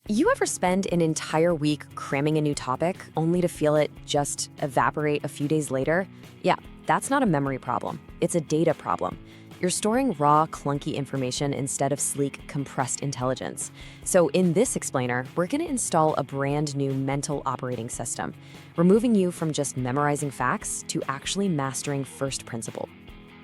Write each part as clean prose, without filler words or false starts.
You ever spend an entire week cramming a new topic only to feel it just evaporate a few days later? Yeah, that's not a memory problem. It's a data problem. You're storing raw, clunky information instead of sleek, compressed intelligence. So in this explainer, we're going to install a brand new mental operating system, removing you from just memorizing facts to actually mastering first principle.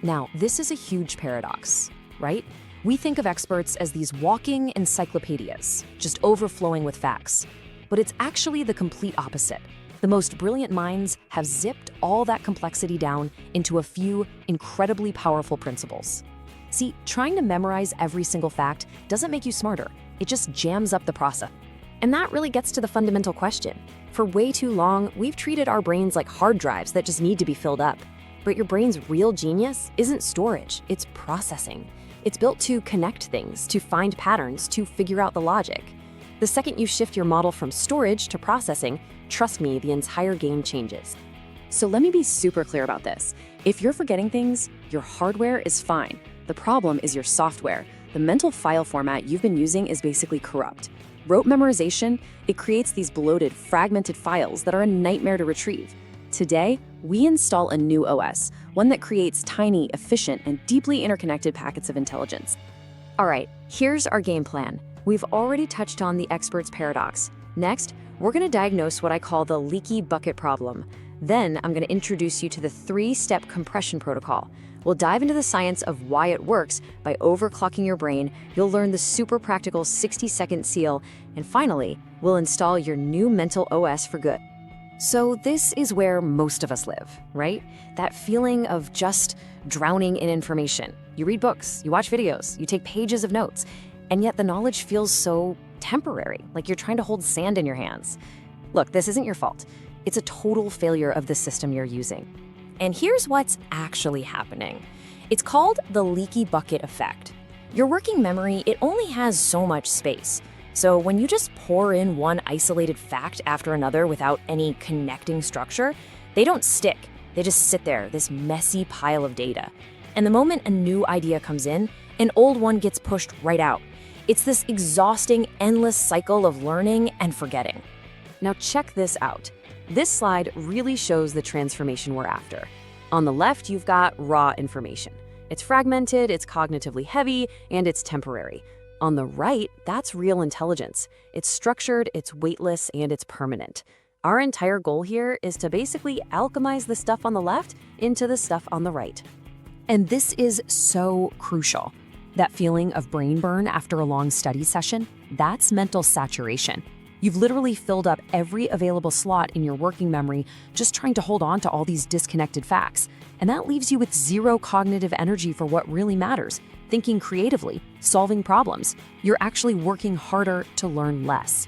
Now, this is a huge paradox, right? We think of experts as these walking encyclopedias, just overflowing with facts. But it's actually the complete opposite. The most brilliant minds have zipped all that complexity down into a few incredibly powerful principles. See, trying to memorize every single fact doesn't make you smarter. It just jams up the process. And that really gets to the fundamental question. For way too long, we've treated our brains like hard drives that just need to be filled up. But your brain's real genius isn't storage, it's processing. It's built to connect things, to find patterns, to figure out the logic. The second you shift your model from storage to processing, trust me, the entire game changes. So let me be super clear about this. If you're forgetting things, your hardware is fine. The problem is your software. The mental file format you've been using is basically corrupt. Rote memorization, it creates these bloated, fragmented files that are a nightmare to retrieve. Today, we install a new OS, one that creates tiny, efficient, and deeply interconnected packets of intelligence. All right, here's our game plan. We've already touched on the expert's paradox. Next, we're going to diagnose what I call the leaky bucket problem. Then I'm going to introduce you to the 3-step compression protocol. We'll dive into the science of why it works. By overclocking your brain, you'll learn the super practical 60-second seal. And finally, we'll install your new mental OS for good. So this is where most of us live, right? That feeling of just drowning in information. You read books, you watch videos, you take pages of notes, and yet the knowledge feels so temporary, like you're trying to hold sand in your hands. Look, this isn't your fault. It's a total failure of the system you're using. And here's what's actually happening. It's called the leaky bucket effect. Your working memory, it only has so much space. So when you just pour in one isolated fact after another without any connecting structure, they don't stick. They just sit there, this messy pile of data. And the moment a new idea comes in, an old one gets pushed right out. It's this exhausting, endless cycle of learning and forgetting. Now check this out. This slide really shows the transformation we're after. On the left, you've got raw information. It's fragmented, it's cognitively heavy, and it's temporary. On the right, that's real intelligence. It's structured, it's weightless, and it's permanent. Our entire goal here is to basically alchemize the stuff on the left into the stuff on the right. And this is so crucial. That feeling of brain burn after a long study session, that's mental saturation. You've literally filled up every available slot in your working memory just trying to hold on to all these disconnected facts. And that leaves you with zero cognitive energy for what really matters. Thinking creatively, solving problems. You're actually working harder to learn less.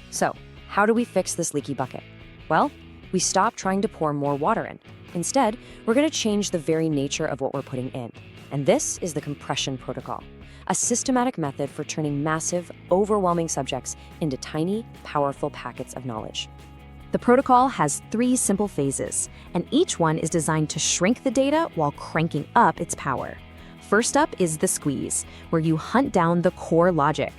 So, how do we fix this leaky bucket? Well, we stop trying to pour more water in. Instead, we're going to change the very nature of what we're putting in. And this is the compression protocol, a systematic method for turning massive, overwhelming subjects into tiny, powerful packets of knowledge. The protocol has 3 simple phases, and each one is designed to shrink the data while cranking up its power. First up is the squeeze, where you hunt down the core logic.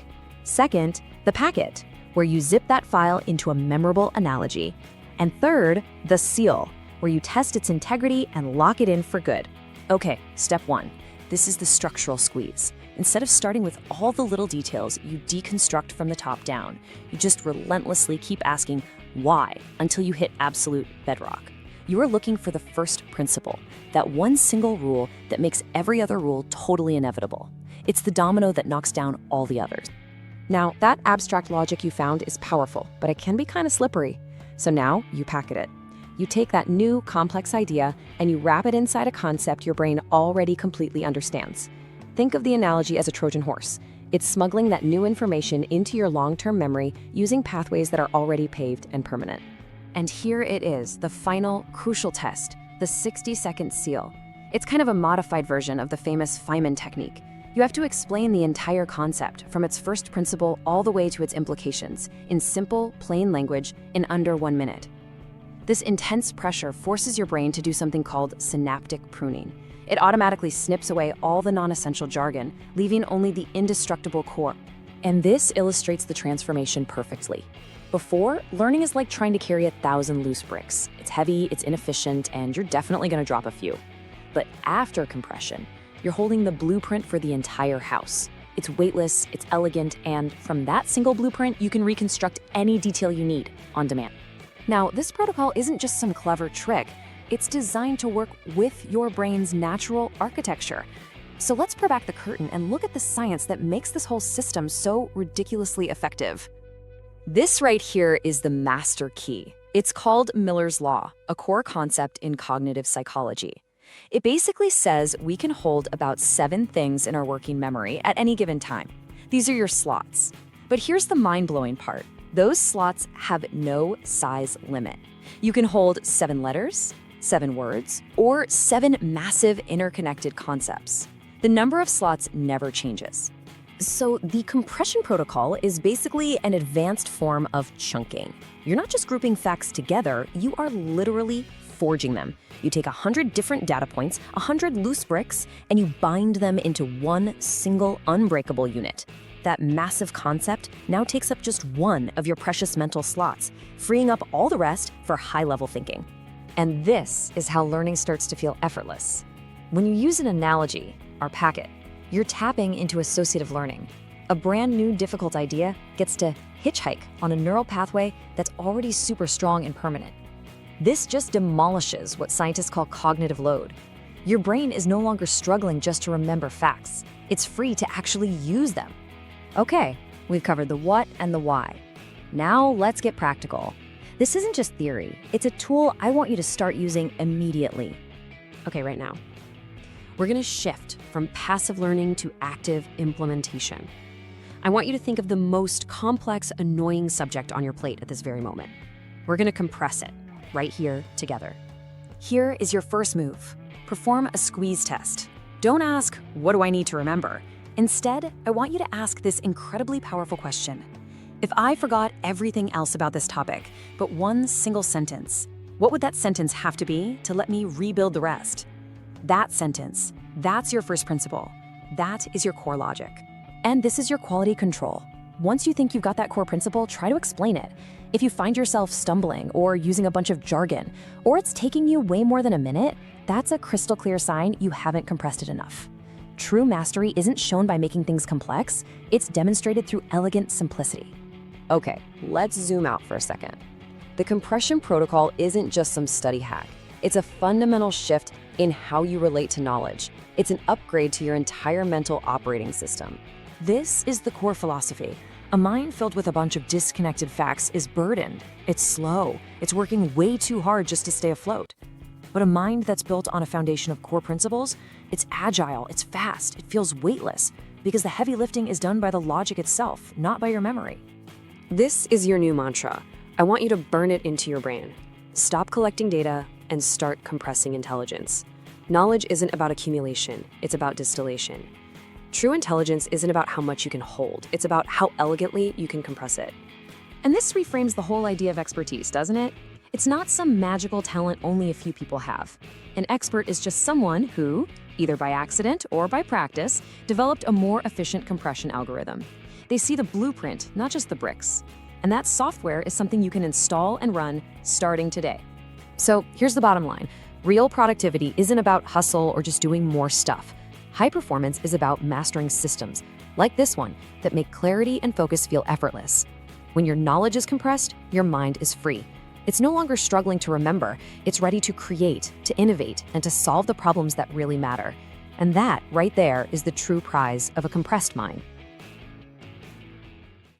Second, the packet, where you zip that file into a memorable analogy. And third, the seal, where you test its integrity and lock it in for good. Okay, step 1. This is the structural squeeze. Instead of starting with all the little details, you deconstruct from the top down. You just relentlessly keep asking why until you hit absolute bedrock. You are looking for the first principle, that one single rule that makes every other rule totally inevitable. It's the domino that knocks down all the others. Now, that abstract logic you found is powerful, but it can be kind of slippery. So now you packet it. You take that new, complex idea and you wrap it inside a concept your brain already completely understands. Think of the analogy as a Trojan horse. It's smuggling that new information into your long-term memory using pathways that are already paved and permanent. And here it is, the final, crucial test, the 60-second seal. It's kind of a modified version of the famous Feynman technique. You have to explain the entire concept, from its first principle all the way to its implications, in simple, plain language in under 1 minute. This intense pressure forces your brain to do something called synaptic pruning. It automatically snips away all the non-essential jargon, leaving only the indestructible core. And this illustrates the transformation perfectly. Before, learning is like trying to carry 1,000 loose bricks. It's heavy, it's inefficient, and you're definitely going to drop a few. But after compression, you're holding the blueprint for the entire house. It's weightless, it's elegant, and from that single blueprint, you can reconstruct any detail you need on demand. Now, this protocol isn't just some clever trick. It's designed to work with your brain's natural architecture. So let's peel back the curtain and look at the science that makes this whole system so ridiculously effective. This right here is the master key. It's called Miller's Law, a core concept in cognitive psychology. It basically says we can hold about 7 things in our working memory at any given time. These are your slots. But here's the mind-blowing part. Those slots have no size limit. You can hold 7 letters, 7 words, or 7 massive interconnected concepts. The number of slots never changes. So the compression protocol is basically an advanced form of chunking. You're not just grouping facts together, you are literally forging them. You take 100 different data points, 100 loose bricks, and you bind them into one single unbreakable unit. That massive concept now takes up just one of your precious mental slots, freeing up all the rest for high-level thinking. And this is how learning starts to feel effortless. When you use an analogy, our packet, you're tapping into associative learning. A brand new difficult idea gets to hitchhike on a neural pathway that's already super strong and permanent. This just demolishes what scientists call cognitive load. Your brain is no longer struggling just to remember facts. It's free to actually use them. Okay, we've covered the what and the why. Now let's get practical. This isn't just theory. It's a tool I want you to start using immediately. Okay, right now. We're going to shift from passive learning to active implementation. I want you to think of the most complex, annoying subject on your plate at this very moment. We're going to compress it right here together. Here is your first move. Perform a squeeze test. Don't ask, what do I need to remember? Instead, I want you to ask this incredibly powerful question. If I forgot everything else about this topic, but one single sentence, what would that sentence have to be to let me rebuild the rest? That sentence, that's your first principle. That is your core logic. And this is your quality control. Once you think you've got that core principle, try to explain it. If you find yourself stumbling or using a bunch of jargon, or it's taking you way more than a minute, that's a crystal clear sign you haven't compressed it enough. True mastery isn't shown by making things complex, it's demonstrated through elegant simplicity. Okay, let's zoom out for a second. The compression protocol isn't just some study hack. It's a fundamental shift in how you relate to knowledge. It's an upgrade to your entire mental operating system. This is the core philosophy. A mind filled with a bunch of disconnected facts is burdened. It's slow. It's working way too hard just to stay afloat. But a mind that's built on a foundation of core principles, it's agile, it's fast, it feels weightless, because the heavy lifting is done by the logic itself, not by your memory. This is your new mantra. I want you to burn it into your brain. Stop collecting data and start compressing intelligence. Knowledge isn't about accumulation, it's about distillation. True intelligence isn't about how much you can hold, it's about how elegantly you can compress it. And this reframes the whole idea of expertise, doesn't it? It's not some magical talent only a few people have. An expert is just someone who, either by accident or by practice, developed a more efficient compression algorithm. They see the blueprint, not just the bricks. And that software is something you can install and run starting today. So here's the bottom line. Real productivity isn't about hustle or just doing more stuff. High performance is about mastering systems, like this one, that make clarity and focus feel effortless. When your knowledge is compressed, your mind is free. It's no longer struggling to remember, it's ready to create, to innovate, and to solve the problems that really matter. And that, right there, is the true prize of a compressed mind.